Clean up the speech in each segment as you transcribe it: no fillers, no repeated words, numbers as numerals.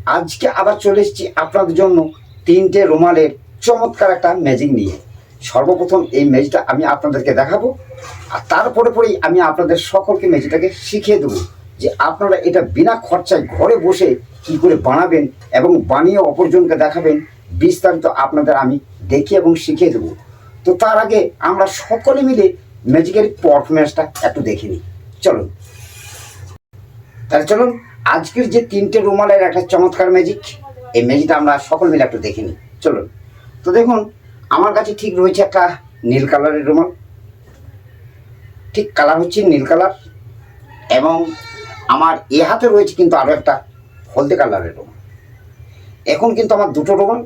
আজকে আবার চলে এসেছি আপনাদের জন্য তিনটে রুমালের চমৎকার একটা ম্যাজিক নিয়ে। সর্বপ্রথম এই ম্যাজিকটা আমি আপনাদেরকে দেখাবো, আর তারপরে পরেই আমি আপনাদের সকলকে ম্যাজিকটাকে শিখিয়ে দেবো যে আপনারা এটা বিনা খরচায় ঘরে বসে কী করে বানাবেন এবং বানিয়ে অপরজনকে দেখাবেন। বিস্তারিত আপনাদের আমি দেখিয়ে এবং শিখিয়ে দেবো। তো তার আগে আমরা সকলে মিলে ম্যাজিকের পারফরমেন্সটা একটু দেখে নিই। চলুন তাহলে চলুন আজকের যে তিনটে রুমালের একটা চমৎকার ম্যাজিক, এই ম্যাজিকটা আমরা সকল মিলে একটু দেখে নিই। চলুন। তো দেখুন, আমার কাছে ঠিক রয়েছে একটা নীল কালারের রুমাল, ঠিক কালার হচ্ছে নীল কালার, এবং আমার এ হাতে রয়েছে কিন্তু আরও একটা হলদে কালারের রুমাল। এখন কিন্তু আমার দুটো রুমাল,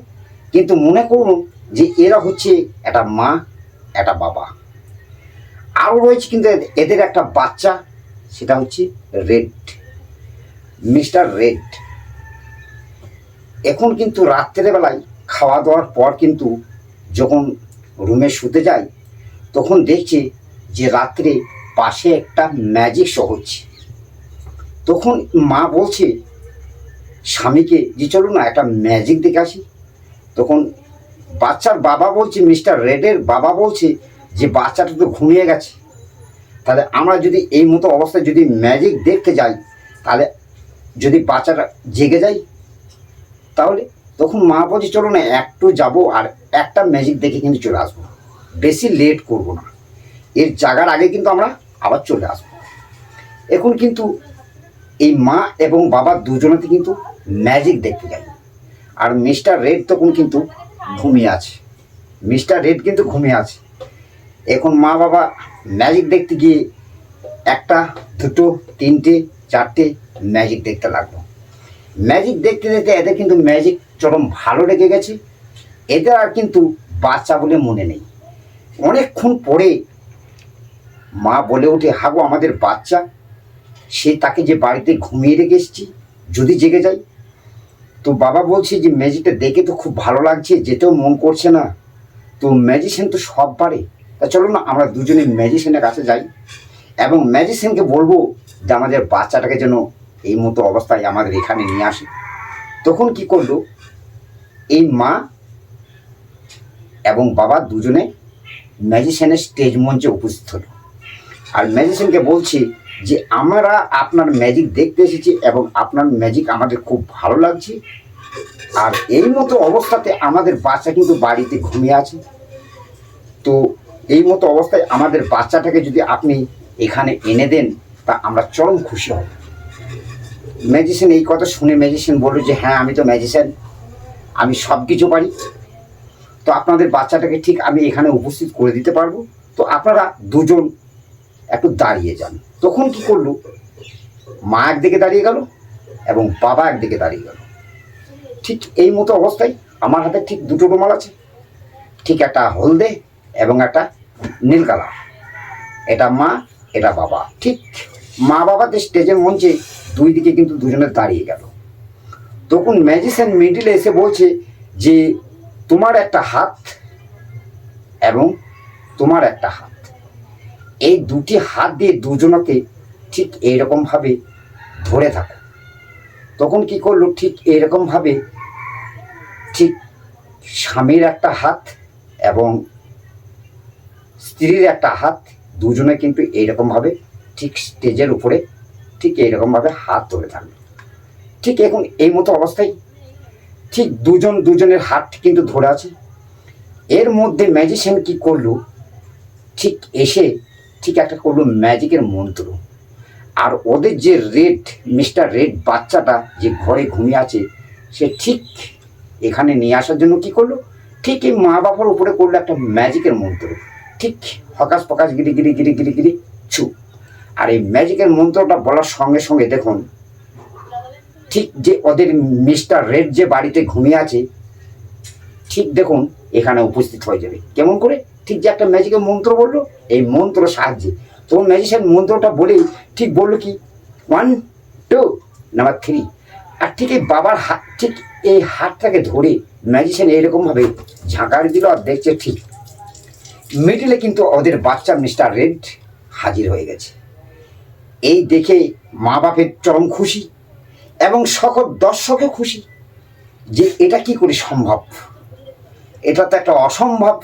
কিন্তু মনে করুন যে এরা হচ্ছে একটা মা একটা বাবা, আরও রয়েছে কিন্তু এদের একটা বাচ্চা, সেটা হচ্ছে রেড, মিস্টার রেড। এখন কিন্তু রাত্রেবেলায় খাওয়া দাওয়ার পর কিন্তু যখন রুমে শুতে যাই, তখন দেখছি যে রাত্রে পাশে একটা ম্যাজিক শো হচ্ছে। তখন মা বলছে স্বামীকে যে চলুন না একটা ম্যাজিক দেখে আসি। তখন বাচ্চার বাবা বলছে, মিস্টার রেডের বাবা বলছে যে বাচ্চাটা তো ঘুমিয়ে গেছে, তাহলে আমরা যদি এই মতো অবস্থায় যদি ম্যাজিক দেখতে যাই, তাহলে যদি বাচ্চাটা জেগে যায় তাহলে। তখন মা বলছে চলো না একটু যাবো আর একটা ম্যাজিক দেখে কিন্তু চলে আসবো, বেশি লেট করব না, এর জাগার আগে কিন্তু আমরা আবার চলে আসবো। এখন কিন্তু এই মা এবং বাবা দুজনেতে কিন্তু ম্যাজিক দেখতে যাই, আর মিস্টার রেড তখন কিন্তু ঘুমিয়ে আছে, মিস্টার রেড কিন্তু ঘুমিয়ে আছে। এখন মা বাবা ম্যাজিক দেখতে গিয়ে একটা দুটো তিনটে চারটে ম্যাজিক দেখতে লাগলো। ম্যাজিক দেখতে দেখতে এদের কিন্তু ম্যাজিক চরম ভালো লেগে গেছে। এদের আর কিন্তু বাচ্চা বলে মনে নেই। অনেকক্ষণ পরে মা বলে ওঠে, হাগো আমাদের বাচ্চা, সে তাকে যে বাড়িতে ঘুমিয়ে রেখে এসেছি, যদি জেগে যায়। তো বাবা বলছে যে ম্যাজিকটা দেখে তো খুব ভালো লাগছে, যেতেও মন করছে না। তো ম্যাজিশিয়ান তো সব পারে, তা চলো না আমরা দুজনে ম্যাজিশিয়ানের কাছে যাই এবং ম্যাজিশিয়ানকে বলবো যে আমাদের বাচ্চাটাকে যেন এই মতো অবস্থায় আমাদের এখানে নিয়ে আসে। তখন কি করলো, এই মা এবং বাবা দুজনে ম্যাজিশিয়ানের স্টেজ মঞ্চে উপস্থিত হলো, আর ম্যাজিশিয়ানকে বলছে যে আমরা আপনার ম্যাজিক দেখতে এসেছি এবং আপনার ম্যাজিক আমাদের খুব ভালো লাগছে, আর এই মতো অবস্থাতে আমাদের বাচ্চা কিন্তু বাড়িতে ঘুমিয়ে আছে। তো এই মতো অবস্থায় আমাদের বাচ্চাটাকে যদি আপনি এখানে এনে দেন, তা আমরা চরম খুশি হব। ম্যাজিশিয়ান এই কথা শুনে ম্যাজিশিয়ান বলল যে হ্যাঁ, আমি তো ম্যাজিশিয়ান, আমি সব কিছু পারি, তো আপনাদের বাচ্চাটাকে ঠিক আমি এখানে উপস্থিত করে দিতে পারবো। তো আপনারা দুজন একটু দাঁড়িয়ে যান। তখন কি করলো, মা একদিকে দাঁড়িয়ে গেল এবং বাবা একদিকে দাঁড়িয়ে গেল। ঠিক এই মতো অবস্থায় আমার হাতে ঠিক দুটো রুমাল আছে, ঠিক একটা হলদে এবং একটা নীল কালার, এটা মা এটা বাবা। ঠিক মা বাবাতে স্টেজের মঞ্চে দুই দিকে কিন্তু দুজনে দাঁড়িয়ে গেল। তখন ম্যাজিশিয়ান মিডিলে এসে বলছে যে তোমার একটা হাত এবং তোমার একটা হাত, এই দুটি হাত দিয়ে দুজনকে ঠিক এইরকমভাবে ধরে থাকো। তখন কি করলো, ঠিক এইরকমভাবে ঠিক স্বামীর একটা হাত এবং স্ত্রীর একটা হাত, দুজনে কিন্তু এইরকমভাবে ঠিক স্টেজের উপরে ঠিক এইরকমভাবে হাত ধরে থাকলো। ঠিক এখন এই মতো অবস্থায় ঠিক দুজন দুজনের হাত কিন্তু ধরে আছে। এর মধ্যে ম্যাজিশিয়ান কি করলো, ঠিক এসে ঠিক একটা করলো ম্যাজিকের মন্ত্র, আর ওদের যে রেড মিস্টার রেড বাচ্চাটা যে ঘরে ঘুমিয়ে আছে, সে ঠিক এখানে নিয়ে আসার জন্য কি করলো, ঠিক এই মা বাবার উপরে করলো একটা ম্যাজিকের মন্ত্র, ঠিক হকাশ পকাশ গিরি গিরি গিরি গিরি গিরি ছু। আর এই ম্যাজিকের মন্ত্রটা বলার সঙ্গে সঙ্গে দেখুন ঠিক যে ওদের মিস্টার রেড যে বাড়িতে ঘুমিয়ে আছে, ঠিক দেখুন এখানে উপস্থিত হয়ে যাবে। কেমন করে, ঠিক যে একটা ম্যাজিকের মন্ত্র বললো, এই মন্ত্র সাহায্যে তো ম্যাজিশিয়ান মন্ত্রটা বলেই ঠিক বললো কি 1 2 নাম্বার 3, আর ঠিক এই বাবার হাত ঠিক এই হাতটাকে ধরে ম্যাজিশিয়ান এইরকমভাবে ঝাঁকারি দিল, আর দেখছে ঠিক মিডিলে কিন্তু ওদের বাচ্চা মিস্টার রেড হাজির হয়ে গেছে। এই দেখে মা বাপের চরম খুশি এবং সকল দর্শকে খুশি যে এটা কি করে সম্ভব, এটা তো একটা অসম্ভব।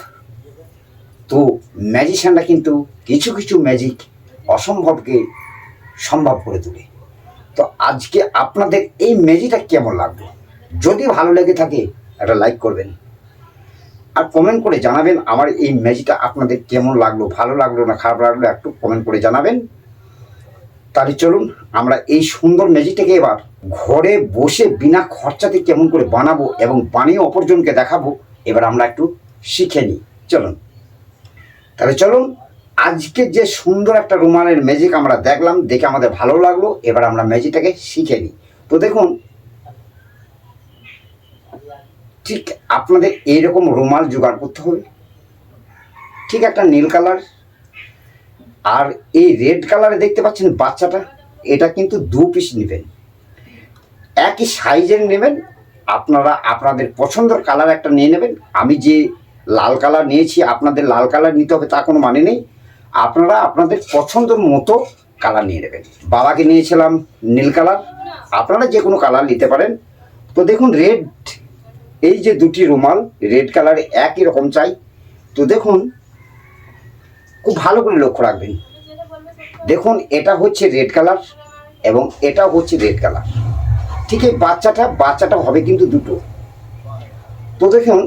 তো ম্যাজিশিয়ানরা কিন্তু কিছু কিছু ম্যাজিক অসম্ভবকে সম্ভব করে তোলে। তো আজকে আপনাদের এই ম্যাজিকটা কেমন লাগলো, যদি ভালো লেগে থাকে একটা লাইক করবেন আর কমেন্ট করে জানাবেন আমার এই ম্যাজিকটা আপনাদের কেমন লাগলো, ভালো লাগলো না খারাপ লাগলো একটু কমেন্ট করে জানাবেন। তাহলে চলুন আমরা এই সুন্দর ম্যাজিকটাকে এবার ঘরে বসে বিনা খরচাতে কেমন করে বানাবো এবং বানিয়ে অপরজনকে দেখাবো, এবার আমরা একটু শিখে নিই। চলুন তাহলে চলুন আজকে যে সুন্দর একটা রুমালের ম্যাজিক আমরা দেখলাম, দেখে আমাদের ভালো লাগলো, এবার আমরা ম্যাজিকটাকে শিখে নিই। তো দেখুন, ঠিক আপনাদের এইরকম রুমাল জোগাড় করতে হবে, ঠিক একটা নীল কালার আর এই রেড কালারে দেখতে পাচ্ছেন বাচ্চাটা, এটা কিন্তু 2 পিস নেবেন, একই সাইজের নেবেন। আপনারা আপনাদের পছন্দের কালার একটা নিয়ে নেবেন। আমি যে লাল কালার নিয়েছি আপনাদের লাল কালার নিতে হবে তা কোনো মানে নেই, আপনারা আপনাদের পছন্দের মতো কালার নিয়ে নেবেন। বাবাকে নিয়েছিলাম নীল কালার, আপনারা যে কোনো কালার নিতে পারেন। তো দেখুন রেড, এই যে দুটি রুমাল রেড কালারে একই রকম চাই। তো দেখুন খুব ভালো করে লক্ষ্য রাখবেন, দেখুন এটা হচ্ছে রেড কালার এবং এটা হচ্ছে রেড কালার। ঠিক এই বাচ্চাটা হবে কিন্তু দুটো। তো দেখুন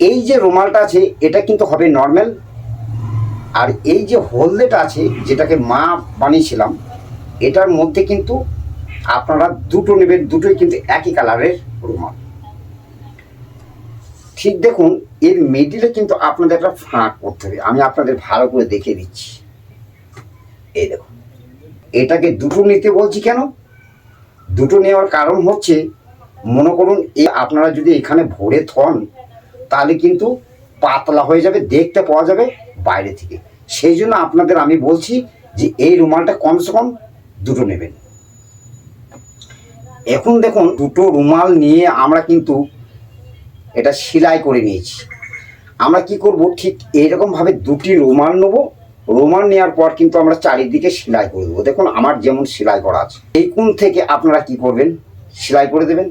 এই যে রুমালটা আছে এটা কিন্তু হবে নর্মাল, আর এই যে হলদেটা আছে যেটাকে মা বানিয়েছিলাম এটার মধ্যে কিন্তু আপনারা দুটো নেবেন, দুটোই কিন্তু একই কালারের রুমাল। ঠিক দেখুন এর মিডিলে কিন্তু আপনাদের একটা ফাঁক করতে হবে, আমি আপনাদের ভালো করে দেখিয়ে দিচ্ছি। এই দেখুন এটাকে দুটো নিতে বলছি কেন, দুটো নেওয়ার কারণ হচ্ছে মনে করুন এই আপনারা যদি এখানে ভরে থন তাহলে কিন্তু পাতলা হয়ে যাবে, দেখতে পাওয়া যাবে বাইরে থেকে। সেই জন্য আপনাদের আমি বলছি যে এই রুমালটা কমসে কম দুটো নেবেন। এখন দেখুন দুটো রুমাল নিয়ে আমরা কিন্তু এটা সেলাই করে নিয়েছি। আমরা কি করব, ঠিক এইরকমভাবে দুটি রুমাল নেবো, রুমাল নেওয়ার পর কিন্তু আমরা চারিদিকে সেলাই করে দেবো। দেখুন আমার যেমন সেলাই করা আছে, এই কোণ থেকে আপনারা কি করবেন, সেলাই করে দেবেন,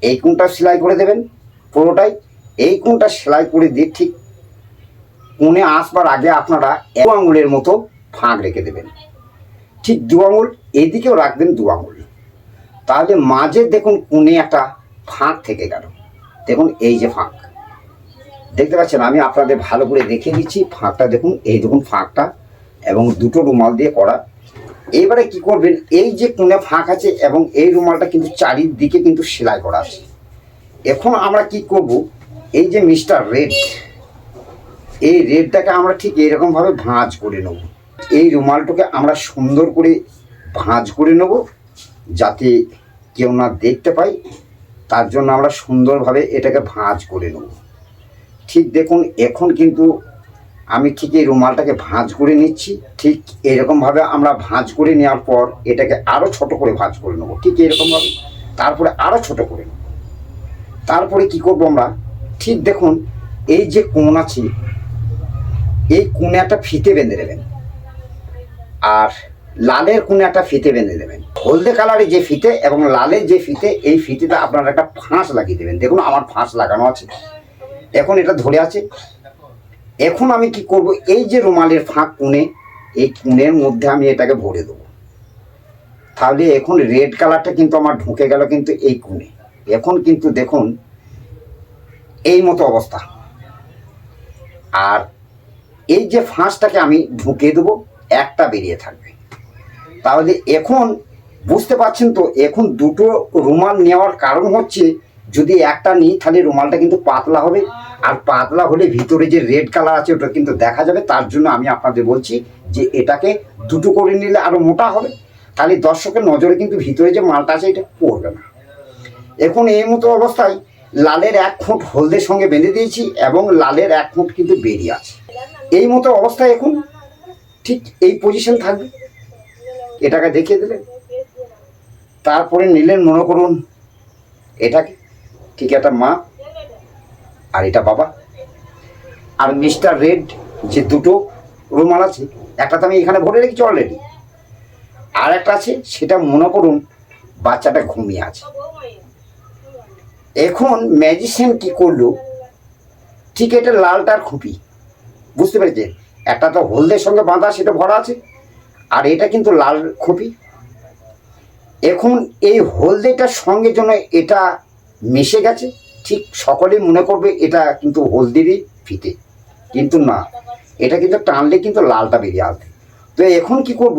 এই কোণটা সেলাই করে দেবেন পুরোটাই। এই কোণটা সেলাই করে দিয়ে ঠিক কোণে আসবার আগে আপনারা 2 আঙুলের মতো ফাঁক রেখে দেবেন, ঠিক 2 আঙুল, এইদিকেও রাখবেন 2 আঙুল। তাহলে মাঝে দেখুন কোণে একটা ফাঁক থেকে গেল, দেখুন এই যে ফাঁক দেখতে পাচ্ছেন, আমি আপনাদের ভালো করে দেখিয়ে দিচ্ছি ফাঁকটা। দেখুন এই দেখুন ফাঁকটা এবং দুটো রুমাল দিয়ে করা। এবারে কি করবেন, এই যে কোণে ফাঁক আছে এবং এই রুমালটা কিন্তু চারিদিকে কিন্তু সেলাই করা আছে। এখন আমরা কি করব, এই যে মিস্টার রেড, এই রেডটাকে আমরা ঠিক এরকমভাবে ভাঁজ করে নেব। এই রুমালটাকে আমরা সুন্দর করে ভাঁজ করে নেব যাতে কেউ না দেখতে পাই, তার জন্য আমরা সুন্দরভাবে এটাকে ভাঁজ করে নেব। ঠিক দেখুন এখন কিন্তু আমি ঠিক এই রুমালটাকে ভাঁজ করে নিচ্ছি। ঠিক এরকমভাবে আমরা ভাঁজ করে নেওয়ার পর এটাকে আরও ছোট করে ভাঁজ করে নেবো, ঠিক এরকমভাবে, তারপরে আরও ছোট করে নেব। তারপরে কি করব আমরা, ঠিক দেখুন এই যে কোণ আছে এই কোণে একটা ফিতে বেঁধে দেবেন, আর লালের কোণে একটা ফিতে বেঁধে দেবেন। হলদে কালারে যে ফিতে এবং লালের যে ফিতে, এই ফিতেটা আপনারা একটা ফাঁস লাগিয়ে দেবেন। দেখুন আমার ফাঁস লাগানো আছে, এখন এটা ধরে আছে। এখন আমি কি করব, এই যে রুমালের ফাঁক কোণে, এই কোণের মধ্যে আমি এটাকে ভরে দেবো। তাহলে এখন রেড কালারটা কিন্তু আমার ঢুকে গেল কিন্তু এই কোণে। এখন কিন্তু দেখুন এই মতো অবস্থা, আর এই যে ফাঁসটাকে আমি ঢুকে দেবো, একটা বেরিয়ে থাকবে। তাহলে এখন বুঝতে পারছেন তো, এখন দুটো রুমাল নেওয়ার কারণ হচ্ছে যদি একটা নিই তাহলে রুমালটা কিন্তু পাতলা হবে, আর পাতলা হলে ভিতরে যে রেড কালার আছে ওটা কিন্তু দেখা যাবে। তার জন্য আমি আপনাদের বলছি যে এটাকে দুটো করে নিলে আরও মোটা হবে, তাহলে দর্শকের নজরে কিন্তু ভিতরে যে মালটা আছে এটা পড়বে না। এখন এই মতো অবস্থায় লালের 1 ফুট হলদের সঙ্গে বেঁধে দিয়েছি এবং লালের 1 ফুট কিন্তু বেরিয়ে আছে। এই মতো অবস্থায় এখন ঠিক এই পজিশন থাকবে, এটাকে দেখিয়ে দিলেন। তারপরে নিলেন মনে করুন এটাকে, ঠিক একটা মা আর এটা বাবা, আর মিস্টার রেড যে দুটো রুমাল আছে, একটা তো আমি এখানে ভরে রেখেছি অলরেডি, আর একটা আছে সেটা মনে করুন বাচ্চাটা ঘুমিয়ে আছে। এখন ম্যাজিশিয়ান কি করলো, ঠিক এটা লালটার খুপি, বুঝতে পেরেছেন? একটা তো হলদের সঙ্গে বাঁধা, সেটা ভরা আছে, আর এটা কিন্তু লাল খুপি। এখন এই হলদেটার সঙ্গে যেন এটা মিশে গেছে, ঠিক সকলেই মনে করবে এটা কিন্তু হলদেরই ফিতে, কিন্তু না, এটা কিন্তু টানলে কিন্তু লালটা বেরিয়ে আসবে। তো এখন কি করব,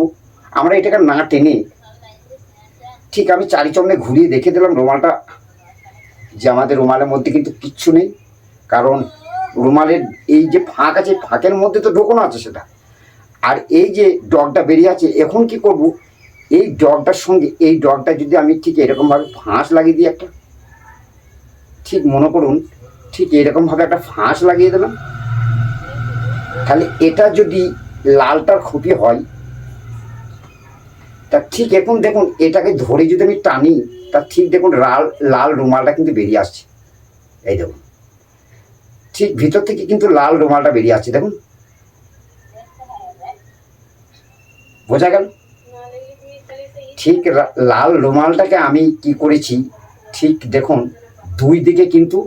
আমরা এটাকে না টেনে ঠিক আমি চারিচরণে ঘুরিয়ে দেখে দিলাম রুমালটা, যে আমাদের রুমালের মধ্যে কিন্তু কিচ্ছু নেই, কারণ রুমালের এই যে ফাঁক আছে, ফাঁকের মধ্যে তো ঢোকানো আছে সেটা, আর এই যে ডগটা বেরিয়ে আছে। এখন কি করব, এই ডগটার সঙ্গে এই ডগটা যদি আমি ঠিক এরকমভাবে ফাঁস লাগিয়ে দিই একটা, ঠিক মনে করুন ঠিক এরকমভাবে একটা ফাঁস লাগিয়ে দিলাম, তাহলে এটা যদি লালটার খুপি হয়, তা ঠিক এখন দেখুন এটাকে ধরে যদি আমি টানি, তা ঠিক দেখুন লাল লাল রুমালটা কিন্তু বেরিয়ে আসছে। এই দেখুন ঠিক ভিতর থেকে কিন্তু লাল রুমালটা বেরিয়ে আসছে, দেখুন বোঝা গেল? ঠিক লাল রুমালটাকে আমি কি করেছি, ঠিক দেখুন দুই দিকে কিন্তু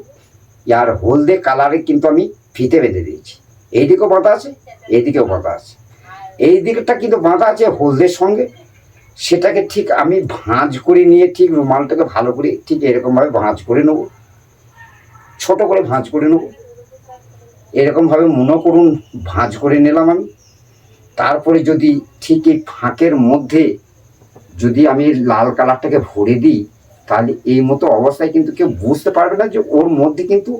ইয়ার হলদে কালারে কিন্তু আমি ফিতে বেঁধে দিয়েছি। এইদিকেও বাঁধা আছে, এইদিকেও বাঁধা আছে, এই দিকটা কিন্তু বাঁধা আছে হলদের সঙ্গে। সেটাকে ঠিক আমি ভাঁজ করে নিয়ে ঠিক রুমালটাকে ভালো করে ঠিক এরকমভাবে ভাঁজ করে নেব, ছোট করে ভাঁজ করে নেব, এরকমভাবে মনে করুন ভাঁজ করে নিলাম আমি। তারপরে যদি ঠিক এই ফাঁকের মধ্যে যদি আমি লাল কালারটাকে ভরে দিই, তাহলে এই মতো অবস্থায় কিন্তু কেউ বুঝতে পারবে না যে ওর মধ্যে কিন্তু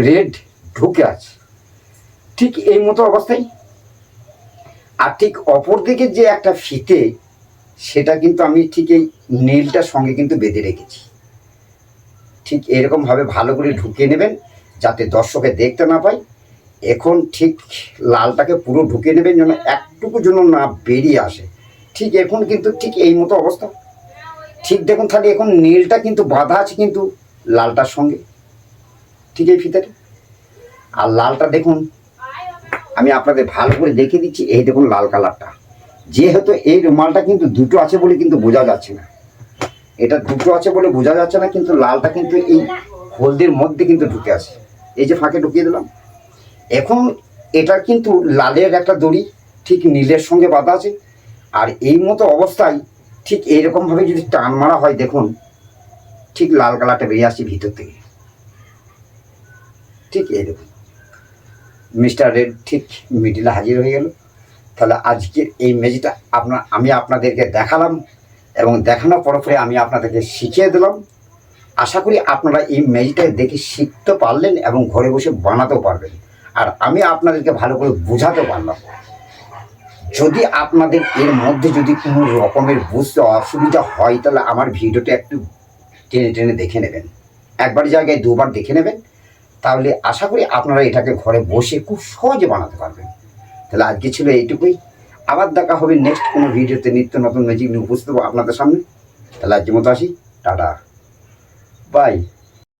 রেড ঢুকে আছে, ঠিক এই মতো অবস্থায়। আর ঠিক অপর দিকে যে একটা ফিতে, সেটা কিন্তু আমি ঠিক এই নীলটার সঙ্গে কিন্তু বেঁধে রেখেছি। ঠিক এরকমভাবে ভালো করে ঢুকিয়ে নেবেন যাতে দর্শকে দেখতে না পায়। এখন ঠিক লালটাকে পুরো ঢুকিয়ে নেবেন যেন একটুকু যেন না বেরিয়ে আসে। ঠিক এখন কিন্তু ঠিক এই মতো অবস্থা। ঠিক দেখুন তাহলে এখন নীলটা কিন্তু বাঁধা আছে কিন্তু লালটার সঙ্গে, ঠিক এই ফিতাটা। আর লালটা দেখুন আমি আপনাদের ভালো করে দেখে দিচ্ছি, এই দেখুন লাল কালারটা। যেহেতু এই রুমালটা কিন্তু দুটো আছে বলে কিন্তু বোঝা যাচ্ছে না, এটা দুটো আছে বলে বোঝা যাচ্ছে না, কিন্তু লালটা কিন্তু এই হলদের মধ্যে কিন্তু ঢুকে আছে। এই যে ফাঁকে ঢুকিয়ে দিলাম। এখন এটা কিন্তু লালের একটা দড়ি ঠিক নীলের সঙ্গে বাঁধা আছে, আর এই মতো অবস্থায় ঠিক এইরকমভাবে যদি টান মারা হয়, দেখুন ঠিক লাল কালারটা বেরিয়ে আসছে ভিতর থেকে। ঠিক এই দেখুন মিস্টার রেড ঠিক মিডিলে হাজির হয়ে গেল। তাহলে আজকের এই ম্যাজিকটা আমি আপনাদেরকে দেখালাম, এবং দেখানোর পরে আমি আপনাদেরকে শিখিয়ে দিলাম। আশা করি আপনারা এই ম্যাজিকটা দেখে শিখতে পারলেন এবং ঘরে বসে বানাতেও পারবেন, আর আমি আপনাদেরকে ভালো করে বোঝাতে পারলাম। যদি আপনাদের এর মধ্যে যদি কোনো রকমের বুঝতে অসুবিধা হয়, তাহলে আমার ভিডিওটা একটু টেনে টেনে দেখে নেবেন, একবার জায়গায় দুবার দেখে নেবেন, তাহলে আশা করি আপনারা এটাকে ঘরে বসে খুব সহজে বানাতে পারবেন। তাহলে আজকে ছিল এইটুকুই, আবার দেখা হবে নেক্সট কোনো ভিডিওতে নিত্য নতুন ম্যাজিক নিয়ে উপস্থিত হবো আপনাদের সামনে। তাহলে আজকের মতো আসি, টাটা, বাই।